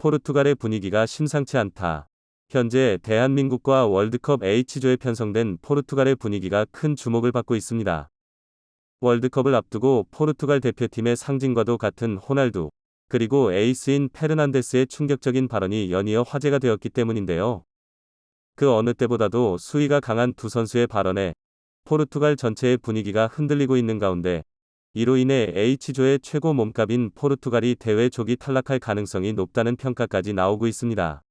포르투갈의 분위기가 심상치 않다. 현재 대한민국과 월드컵 H조에 편성된 포르투갈의 분위기가 큰 주목을 받고 있습니다. 월드컵을 앞두고 포르투갈 대표팀의 상징과도 같은 호날두, 그리고 에이스인 페르난데스의 충격적인 발언이 연이어 화제가 되었기 때문인데요. 그 어느 때보다도 수위가 강한 두 선수의 발언에 포르투갈 전체의 분위기가 흔들리고 있는 가운데, 이로 인해 H조의 최고 몸값인 포르투갈이 대회 조기 탈락할 가능성이 높다는 평가까지 나오고 있습니다.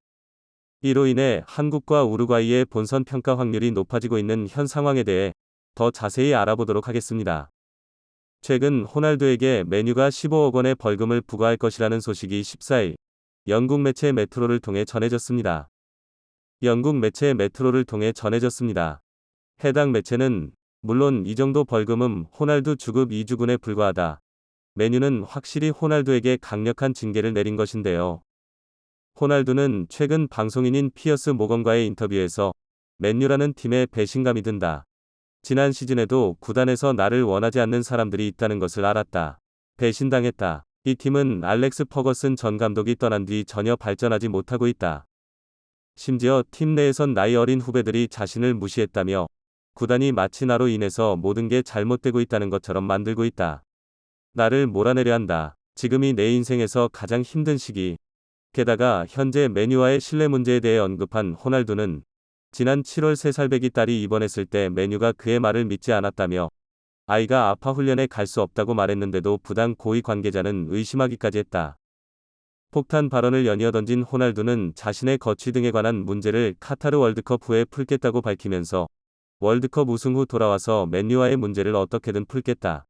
이로 인해 한국과 우루과이의 본선 평가 확률이 높아지고 있는 현 상황에 대해 더 자세히 알아보도록 하겠습니다. 최근 호날두에게 맨유가 15억 원의 벌금을 부과할 것이라는 소식이 14일 영국 매체 메트로를 통해 전해졌습니다. 영국 매체 메트로를 통해 전해졌습니다. 해당 매체는 물론 이 정도 벌금은 호날두 주급 이주군에 불과하다. 맨유는 확실히 호날두에게 강력한 징계를 내린 것인데요. 호날두는 최근 방송인인 피어스 모건과의 인터뷰에서 맨유라는 팀에 배신감이 든다. 지난 시즌에도 구단에서 나를 원하지 않는 사람들이 있다는 것을 알았다. 배신당했다. 이 팀은 알렉스 퍼거슨 전 감독이 떠난 뒤 전혀 발전하지 못하고 있다. 심지어 팀 내에선 나이 어린 후배들이 자신을 무시했다며 구단이 마치 나로 인해서 모든 게 잘못되고 있다는 것처럼 만들고 있다. 나를 몰아내려 한다. 지금이 내 인생에서 가장 힘든 시기. 게다가 현재 맨유와의 신뢰 문제에 대해 언급한 호날두는 지난 7월 3살배기 딸이 입원했을 때 맨유가 그의 말을 믿지 않았다며 아이가 아파 훈련에 갈 수 없다고 말했는데도 부당 고위 관계자는 의심하기까지 했다. 폭탄 발언을 연이어 던진 호날두는 자신의 거취 등에 관한 문제를 카타르 월드컵 후에 풀겠다고 밝히면서 월드컵 우승 후 돌아와서 맨유와의 문제를 어떻게든 풀겠다.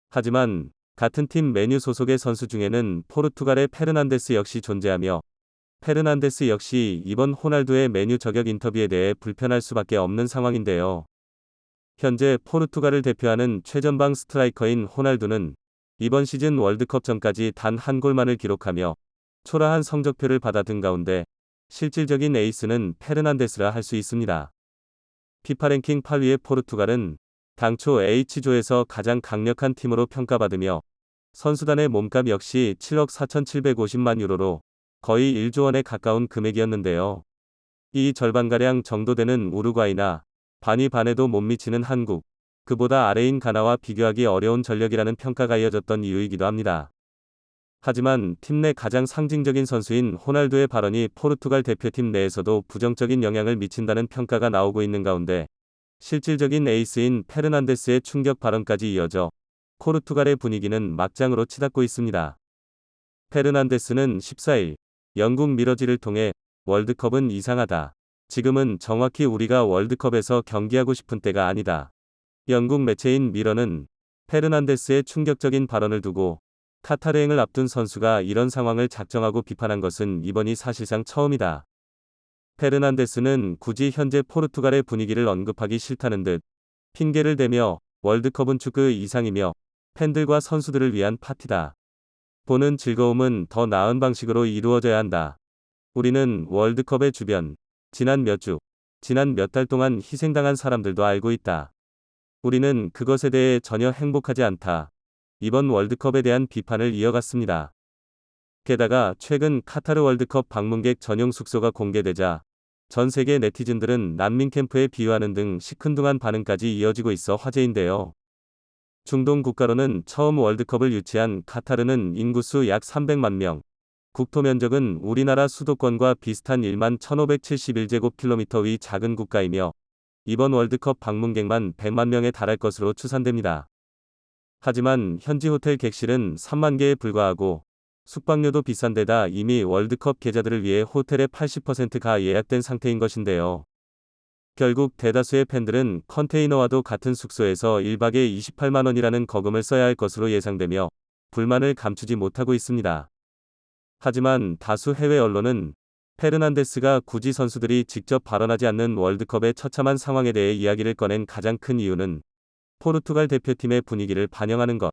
하지만 같은 팀 맨유 소속의 선수 중에는 포르투갈의 페르난데스 역시 존재하며 페르난데스 역시 이번 호날두의 맨유 저격 인터뷰에 대해 불편할 수밖에 없는 상황인데요. 현재 포르투갈을 대표하는 최전방 스트라이커인 호날두는 이번 시즌 월드컵 전까지 단 한 골만을 기록하며 초라한 성적표를 받아든 가운데 실질적인 에이스는 페르난데스라 할 수 있습니다. 피파 랭킹 8위의 포르투갈은 당초 H조에서 가장 강력한 팀으로 평가받으며 선수단의 몸값 역시 7억 4,750만 유로로 거의 1조 원에 가까운 금액이었는데요. 이 절반가량 정도 되는 우루과이나 반이 반에도 못 미치는 한국, 그보다 아래인 가나와 비교하기 어려운 전력이라는 평가가 이어졌던 이유이기도 합니다. 하지만 팀 내 가장 상징적인 선수인 호날두의 발언이 포르투갈 대표팀 내에서도 부정적인 영향을 미친다는 평가가 나오고 있는 가운데 실질적인 에이스인 페르난데스의 충격 발언까지 이어져 포르투갈의 분위기는 막장으로 치닫고 있습니다. 페르난데스는 14일 영국 미러지를 통해 월드컵은 이상하다. 지금은 정확히 우리가 월드컵에서 경기하고 싶은 때가 아니다. 영국 매체인 미러는 페르난데스의 충격적인 발언을 두고 카타르행을 앞둔 선수가 이런 상황을 작정하고 비판한 것은 이번이 사실상 처음이다. 페르난데스는 굳이 현재 포르투갈의 분위기를 언급하기 싫다는 듯 핑계를 대며 월드컵은 축구 이상이며 팬들과 선수들을 위한 파티다. 보는 즐거움은 더 나은 방식으로 이루어져야 한다. 우리는 월드컵의 주변, 지난 몇 달 동안 희생당한 사람들도 알고 있다. 우리는 그것에 대해 전혀 행복하지 않다. 이번 월드컵에 대한 비판을 이어갔습니다. 게다가 최근 카타르 월드컵 방문객 전용 숙소가 공개되자 전 세계 네티즌들은 난민 캠프에 비유하는 등 시큰둥한 반응까지 이어지고 있어 화제인데요. 중동 국가로는 처음 월드컵을 유치한 카타르는 인구수 약 300만 명, 국토 면적은 우리나라 수도권과 비슷한 1만 1571제곱킬로미터 위 작은 국가이며 이번 월드컵 방문객만 100만 명에 달할 것으로 추산됩니다. 하지만 현지 호텔 객실은 3만 개에 불과하고 숙박료도 비싼 데다 이미 월드컵 계자들을 위해 호텔의 80%가 예약된 상태인 것인데요. 결국 대다수의 팬들은 컨테이너와도 같은 숙소에서 1박에 28만 원이라는 거금을 써야 할 것으로 예상되며 불만을 감추지 못하고 있습니다. 하지만 다수 해외 언론은 페르난데스가 굳이 선수들이 직접 발언하지 않는 월드컵의 처참한 상황에 대해 이야기를 꺼낸 가장 큰 이유는 포르투갈 대표팀의 분위기를 반영하는 것.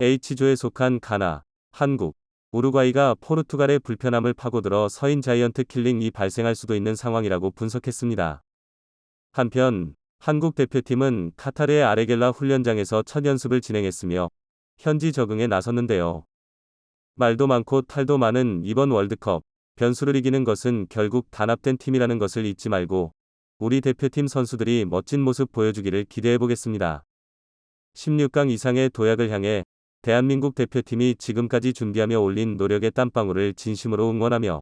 H조에 속한 가나, 한국, 우루과이가 포르투갈의 불편함을 파고들어 서인 자이언트 킬링이 발생할 수도 있는 상황이라고 분석했습니다. 한편 한국 대표팀은 카타르의 아레겔라 훈련장에서 첫 연습을 진행했으며 현지 적응에 나섰는데요. 말도 많고 탈도 많은 이번 월드컵. 변수를 이기는 것은 결국 단합된 팀이라는 것을 잊지 말고 우리 대표팀 선수들이 멋진 모습 보여주기를 기대해 보겠습니다. 16강 이상의 도약을 향해 대한민국 대표팀이 지금까지 준비하며 올린 노력의 땀방울을 진심으로 응원하며